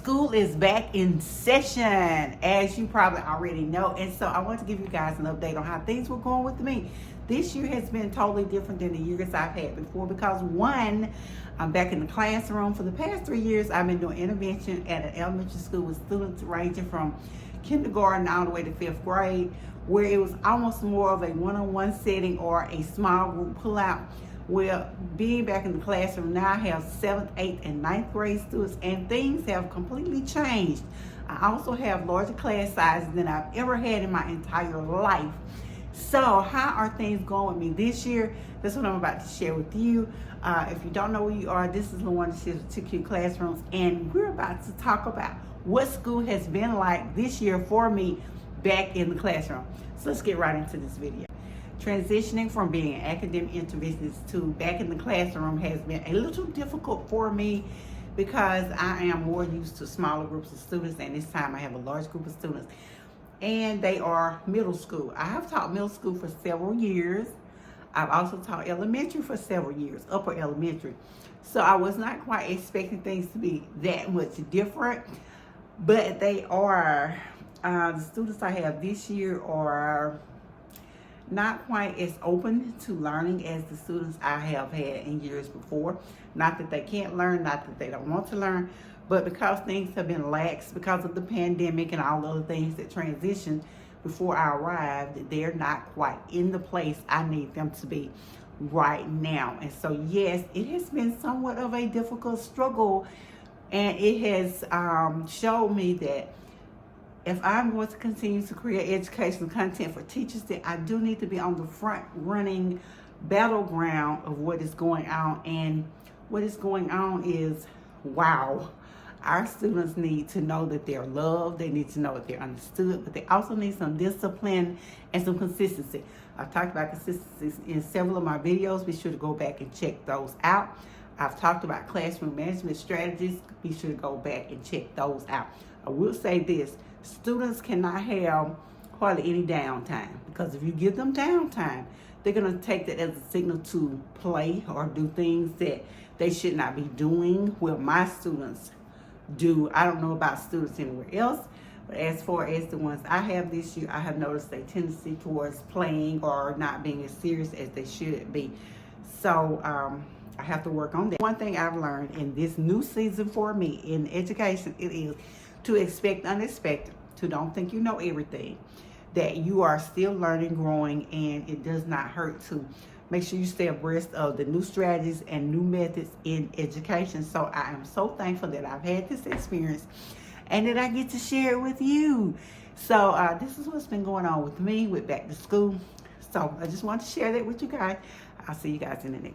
School is back in session, as you probably already know. And so I want to give you guys an update on how things were going with me. This year has been totally different than the years I've had before because one, I'm back in the classroom. For the past 3 years, I've been doing intervention at an elementary school with students ranging from kindergarten all the way to 5th grade, where it was almost more of a one-on-one setting or a small group pull-out. Well, being back in the classroom now, I have 7th, 8th, and 9th grade students, and things have completely changed. I also have larger class sizes than I've ever had in my entire life. So how are things going with me this year? That's what I'm about to share with you. If you don't know where you are, this is LaWanda Shields with 2Q Classrooms, and we're about to talk about what school has been like this year for me back in the classroom. So let's get right into this video. Transitioning from being an academic interventionist to back in the classroom has been a little difficult for me because I am more used to smaller groups of students, and this time I have a large group of students, and they are middle school. I have taught middle school for several years. I've also taught elementary for several years, upper elementary. So I was not quite expecting things to be that much different, but they are. The students I have this year are not quite as open to learning as the students I have had in years before. Not that they can't learn, not that they don't want to learn, but because things have been lax because of the pandemic and all the other things that transitioned before I arrived, they're not quite in the place I need them to be right now. And so yes, it has been somewhat of a difficult struggle, and it has showed me that if I'm going to continue to create educational content for teachers, then I do need to be on the front running battleground of what is going on. And what is going on is, wow, our students need to know that they're loved. They need to know that they're understood, but they also need some discipline and some consistency. I've talked about consistency in several of my videos. Be sure to go back and check those out. I've talked about classroom management strategies. Be sure to go back and check those out. I will say this. Students cannot have hardly any downtime, because if you give them downtime, they're going to take that as a signal to play or do things that they should not be doing. Well, my students do. I don't know about students anywhere else, but as far as the ones I have this year, I have noticed a tendency towards playing or not being as serious as they should be. So I have to work on that. One thing I've learned in this new season for me in education, it is to expect unexpected, to don't think you know everything, that you are still learning, growing, and it does not hurt to make sure you stay abreast of the new strategies and new methods in education. So I am so thankful that I've had this experience and that I get to share it with you. So this is what's been going on with me with back to school. So I just want to share that with you guys. I'll see you guys in the next.